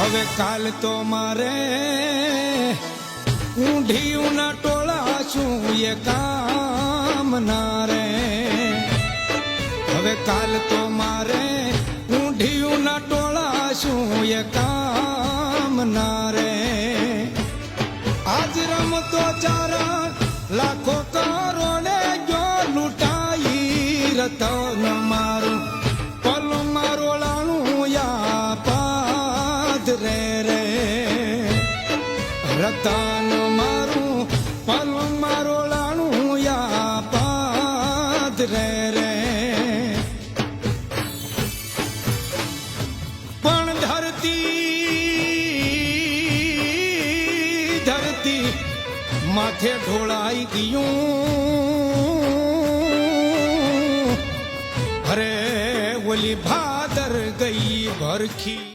હવે કાલ તો મારે ઊંધિયુંના ટોળા શું એ કામ ના રે. હવે કાલ તો મારે ઊંધિયુંના ટોળા શું એ કામ ના રે. આજ રમતો ચારા લાખો કરોડે ગયો લૂંટાઈ રતન મારું પલ મારો લાણું યા પાદ રે રે. રતન મારું પલ મારો લાણું યા પાદ રે રે. પણ ધરતી માથે ઢોળાઈ ગયું. અરે ઓલી ભાદર ગઈ ભરખી.